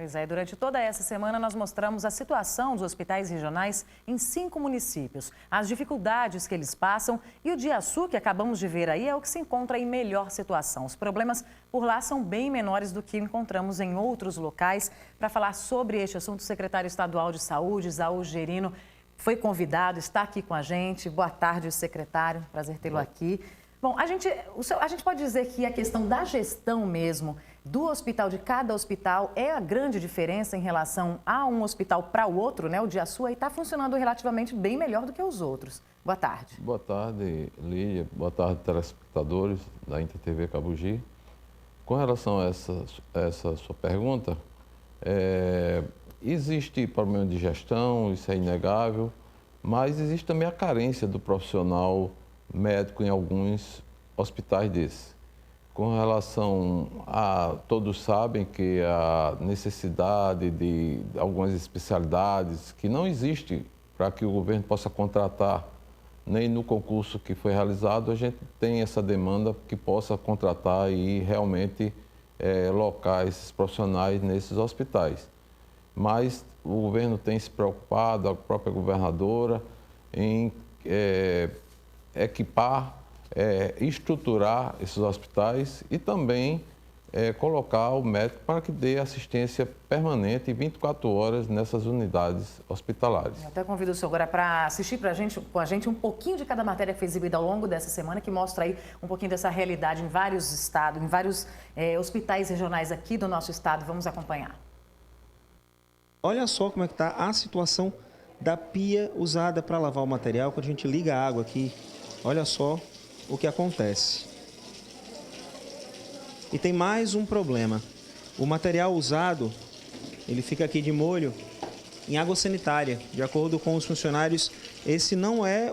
Pois é, durante toda essa semana nós mostramos a situação dos hospitais regionais em 5 municípios, as dificuldades que eles passam e o Diaçu, que acabamos de ver aí, é o que se encontra em melhor situação. Os problemas por lá são bem menores do que encontramos em outros locais. Para falar sobre este assunto, o secretário estadual de Saúde, Isaú Gerino, foi convidado, está aqui com a gente. Boa tarde, secretário, prazer tê-lo aqui. Bom, a gente pode dizer que a questão da gestão mesmo do hospital, de cada hospital, é a grande diferença em relação a um hospital para o outro, né? O Diaçu aí está funcionando relativamente bem melhor do que os outros. Boa tarde. Boa tarde, Lídia. Boa tarde, telespectadores da InterTV Cabugi. Com relação a essa sua pergunta, existe problema de gestão, isso é inegável, mas existe também a carência do profissional médico em alguns hospitais desses. Com relação a... Todos sabem que a necessidade de algumas especialidades que não existe para que o governo possa contratar, nem no concurso que foi realizado, a gente tem essa demanda que possa contratar e realmente locar esses profissionais nesses hospitais. Mas o governo tem se preocupado, a própria governadora, em equipar, estruturar esses hospitais e também colocar o médico para que dê assistência permanente 24 horas nessas unidades hospitalares. Eu até convido o senhor agora para assistir com a gente um pouquinho de cada matéria que foi exibida ao longo dessa semana, que mostra aí um pouquinho dessa realidade em vários estados, em vários hospitais regionais aqui do nosso estado. Vamos acompanhar. Olha só como é que está a situação da pia usada para lavar o material quando a gente liga a água aqui. Olha só o que acontece. E tem mais um problema. O material usado, ele fica aqui de molho em água sanitária. De acordo com os funcionários, esse não é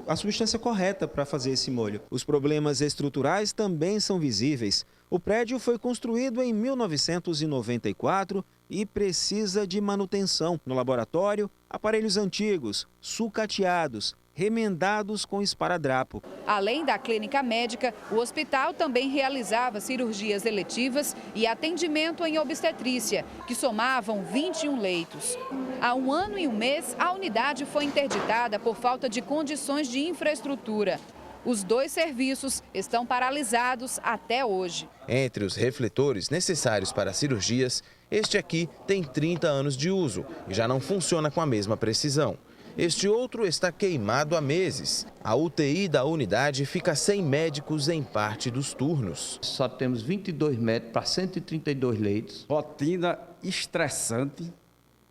a substância correta para fazer esse molho. Os problemas estruturais também são visíveis. O prédio foi construído em 1994 e precisa de manutenção. No laboratório, aparelhos antigos, sucateados, remendados com esparadrapo. Além da clínica médica, o hospital também realizava cirurgias eletivas e atendimento em obstetrícia, que somavam 21 leitos. Há 1 ano e 1 mês, a unidade foi interditada por falta de condições de infraestrutura. Os 2 serviços estão paralisados até hoje. Entre os refletores necessários para cirurgias, este aqui tem 30 anos de uso e já não funciona com a mesma precisão. Este outro está queimado há meses. A UTI da unidade fica sem médicos em parte dos turnos. Só temos 22 médicos para 132 leitos. Rotina estressante,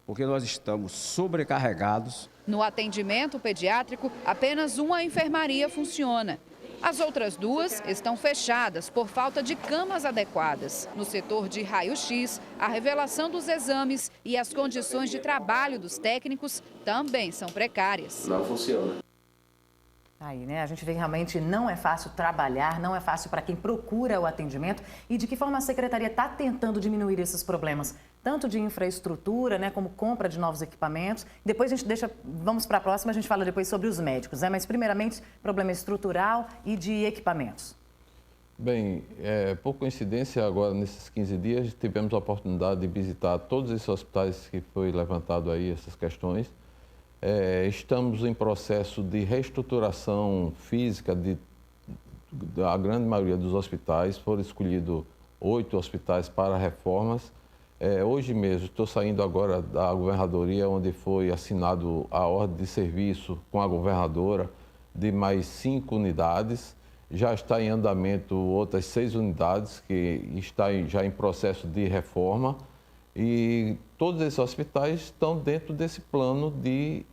porque nós estamos sobrecarregados. No atendimento pediátrico, apenas uma enfermaria funciona. As outras 2 estão fechadas por falta de camas adequadas. No setor de raio-x, a revelação dos exames e as condições de trabalho dos técnicos também são precárias. Não funciona. Aí, né? A gente vê que realmente não é fácil trabalhar, não é fácil para quem procura o atendimento. E de que forma a secretaria está tentando diminuir esses problemas? Tanto de infraestrutura, né, como compra de novos equipamentos. Depois a gente vamos para a próxima, a gente fala depois sobre os médicos, né? Mas primeiramente, problema estrutural e de equipamentos. Bem, por coincidência, agora nesses 15 dias, tivemos a oportunidade de visitar todos esses hospitais que foi levantado aí, essas questões. Estamos em processo de reestruturação física da grande maioria dos hospitais. Foram escolhidos 8 hospitais para reformas. Hoje mesmo, estou saindo agora da governadoria, onde foi assinado a ordem de serviço com a governadora de mais 5 unidades. Já está em andamento outras 6 unidades que estão já em processo de reforma. E todos esses hospitais estão dentro desse plano de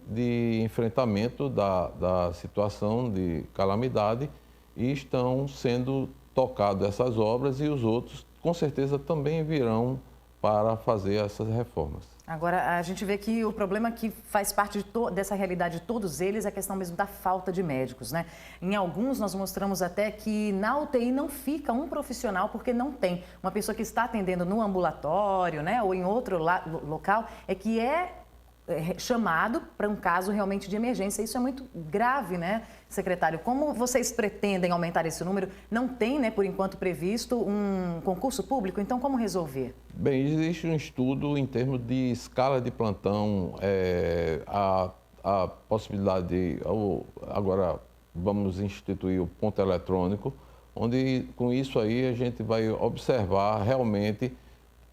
enfrentamento da situação de calamidade e estão sendo tocadas essas obras e os outros, com certeza, também virão para fazer essas reformas. Agora, a gente vê que o problema que faz parte dessa realidade de todos eles é a questão mesmo da falta de médicos, né? Em alguns, nós mostramos até que na UTI não fica um profissional porque não tem. Uma pessoa que está atendendo no ambulatório, né, ou em outro local, é que chamado para um caso realmente de emergência. Isso é muito grave, né, secretário? Como vocês pretendem aumentar esse número? Não tem, né, por enquanto, previsto um concurso público, então como resolver? Bem, existe um estudo em termos de escala de plantão, a possibilidade de, agora vamos instituir o ponto eletrônico, onde com isso aí a gente vai observar realmente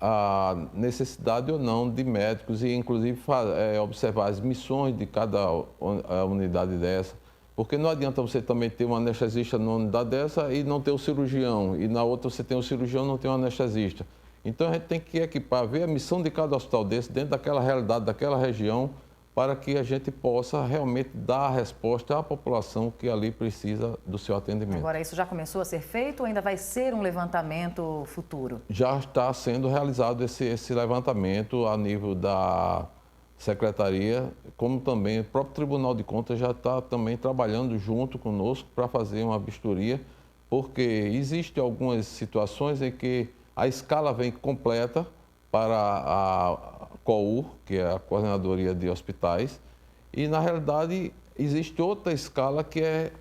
a necessidade ou não de médicos e inclusive observar as missões de cada unidade dessa, porque não adianta você também ter um anestesista numa unidade dessa e não ter o cirurgião, e na outra você tem o cirurgião e não tem o anestesista. Então a gente tem que equipar, ver a missão de cada hospital desse dentro daquela realidade, daquela região, para que a gente possa realmente dar a resposta à população que ali precisa do seu atendimento. Agora, isso já começou a ser feito ou ainda vai ser um levantamento futuro? Já está sendo realizado esse levantamento a nível da Secretaria, como também o próprio Tribunal de Contas já está também trabalhando junto conosco para fazer uma vistoria, porque existem algumas situações em que a escala vem completa para a COUR, que é a Coordenadoria de Hospitais, e na realidade existe outra escala que é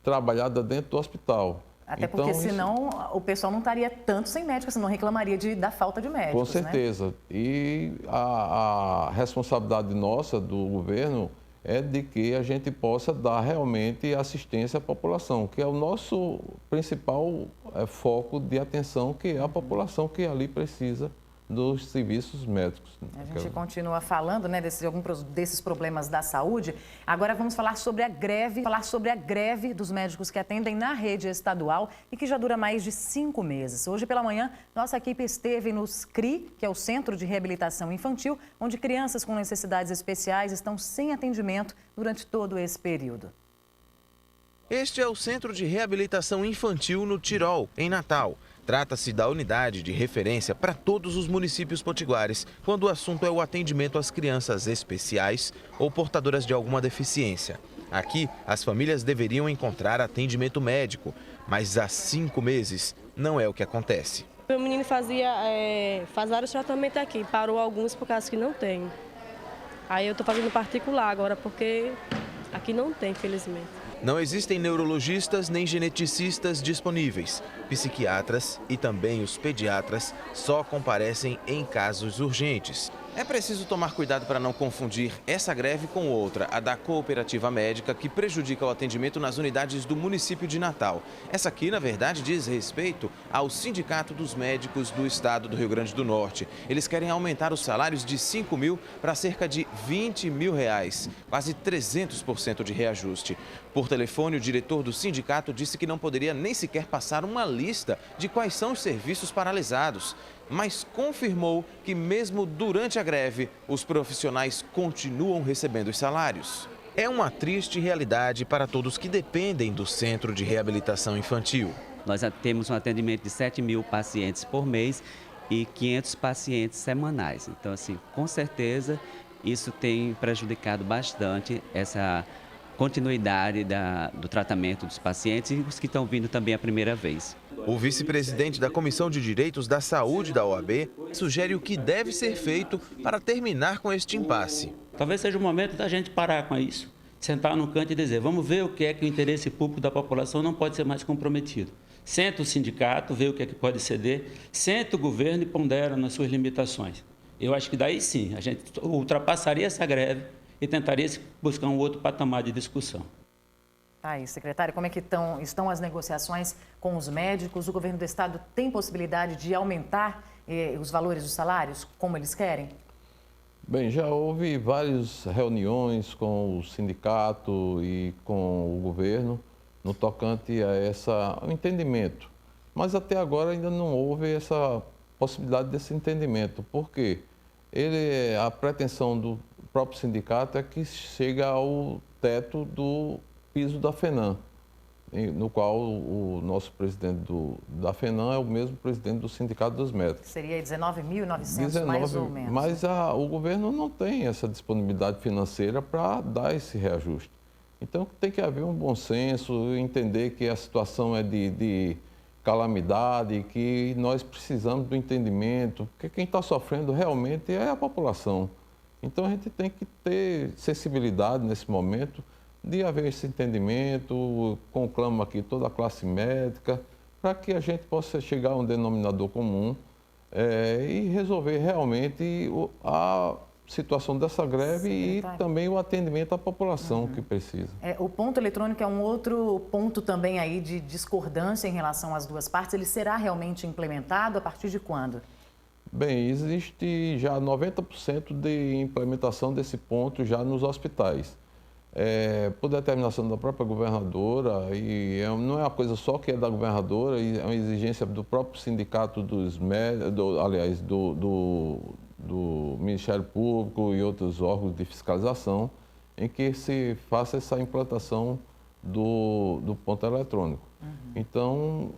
trabalhada dentro do hospital. Até porque senão o pessoal não estaria tanto sem médico, senão reclamaria da falta de médicos. Com certeza. Né? E a responsabilidade nossa do governo é de que a gente possa dar realmente assistência à população, que é o nosso principal foco de atenção, que é a população que ali precisa dos serviços médicos. A gente continua falando, né, desses problemas da saúde. Agora vamos falar sobre a greve dos médicos que atendem na rede estadual e que já dura mais de 5 meses. Hoje pela manhã, nossa equipe esteve no CRI, que é o Centro de Reabilitação Infantil, onde crianças com necessidades especiais estão sem atendimento durante todo esse período. Este é o Centro de Reabilitação Infantil no Tirol, em Natal. Trata-se da unidade de referência para todos os municípios potiguares, quando o assunto é o atendimento às crianças especiais ou portadoras de alguma deficiência. Aqui, as famílias deveriam encontrar atendimento médico, mas há 5 meses não é o que acontece. Meu menino faz vários tratamentos aqui, parou alguns por causa que não tem. Aí eu estou fazendo particular agora, porque aqui não tem, infelizmente. Não existem neurologistas nem geneticistas disponíveis. Psiquiatras e também os pediatras só comparecem em casos urgentes. É preciso tomar cuidado para não confundir essa greve com outra, a da cooperativa médica, que prejudica o atendimento nas unidades do município de Natal. Essa aqui, na verdade, diz respeito ao Sindicato dos Médicos do Estado do Rio Grande do Norte. Eles querem aumentar os salários de 5 mil para cerca de 20 mil reais, quase 300% de reajuste. Por telefone, o diretor do sindicato disse que não poderia nem sequer passar uma lista de quais são os serviços paralisados, mas confirmou que mesmo durante a greve, os profissionais continuam recebendo os salários. É uma triste realidade para todos que dependem do Centro de Reabilitação Infantil. Nós temos um atendimento de 7 mil pacientes por mês e 500 pacientes semanais. Então, assim, com certeza, isso tem prejudicado bastante essa continuidade do tratamento dos pacientes e os que estão vindo também a primeira vez. O vice-presidente da Comissão de Direitos da Saúde da OAB sugere o que deve ser feito para terminar com este impasse. Talvez seja o momento da gente parar com isso, sentar no canto e dizer, vamos ver o que é que o interesse público da população não pode ser mais comprometido. Senta o sindicato, vê o que é que pode ceder, senta o governo e pondera nas suas limitações. Eu acho que daí sim, a gente ultrapassaria essa greve e tentaria buscar um outro patamar de discussão. Aí, secretário, como é que estão as negociações com os médicos? O governo do estado tem possibilidade de aumentar os valores dos salários, como eles querem? Bem, já houve várias reuniões com o sindicato e com o governo no tocante a um entendimento. Mas até agora ainda não houve essa possibilidade desse entendimento. Por quê? A pretensão do próprio sindicato é que chega ao teto do piso da FENAM, no qual o nosso presidente da FENAM é o mesmo presidente do Sindicato dos Médicos. Seria 19.900 mais ou menos. Mas o governo não tem essa disponibilidade financeira para dar esse reajuste. Então tem que haver um bom senso, entender que a situação é de calamidade, que nós precisamos do entendimento, porque quem está sofrendo realmente é a população. Então, a gente tem que ter sensibilidade nesse momento de haver esse entendimento, conclamo aqui toda a classe médica, para que a gente possa chegar a um denominador comum e resolver realmente a situação dessa greve e também o atendimento à população que precisa. O ponto eletrônico é um outro ponto também aí de discordância em relação às duas partes. Ele será realmente implementado a partir de quando? Bem, existe já 90% de implementação desse ponto já nos hospitais. Por determinação da própria governadora, e não é uma coisa só que é da governadora, é uma exigência do próprio sindicato dos médicos, do Ministério Público e outros órgãos de fiscalização, em que se faça essa implantação do ponto eletrônico. Então,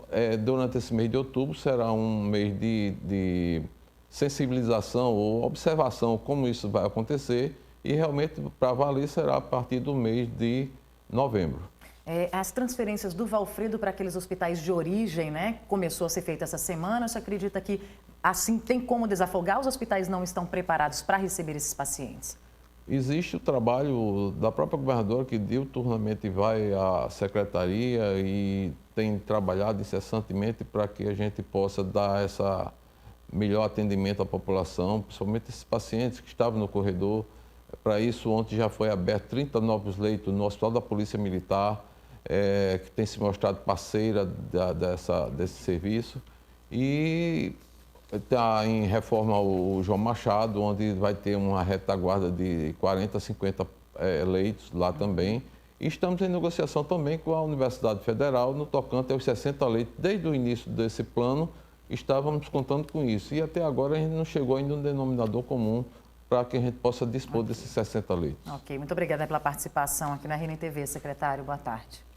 durante esse mês de outubro será um mês de sensibilização ou observação como isso vai acontecer, e realmente para valer será a partir do mês de novembro. As transferências do Valfredo para aqueles hospitais de origem, né, começou a ser feita essa semana. Você acredita que assim tem como desafogar? Os hospitais não estão preparados para receber esses pacientes? Existe o trabalho da própria governadora que diuturnamente vai à secretaria e tem trabalhado incessantemente para que a gente possa dar essa melhor atendimento à população, principalmente esses pacientes que estavam no corredor. Para isso, ontem já foi aberto 30 novos leitos no Hospital da Polícia Militar, que tem se mostrado parceira desse serviço. E está em reforma o João Machado, onde vai ter uma retaguarda de 40, 50 leitos lá também. E estamos em negociação também com a Universidade Federal no tocante aos 60 leitos. Desde o início desse plano, estávamos contando com isso. E até agora a gente não chegou ainda a um denominador comum para que a gente possa dispor desses 60 leitos. Ok, muito obrigada pela participação aqui na RNTV, secretário. Boa tarde.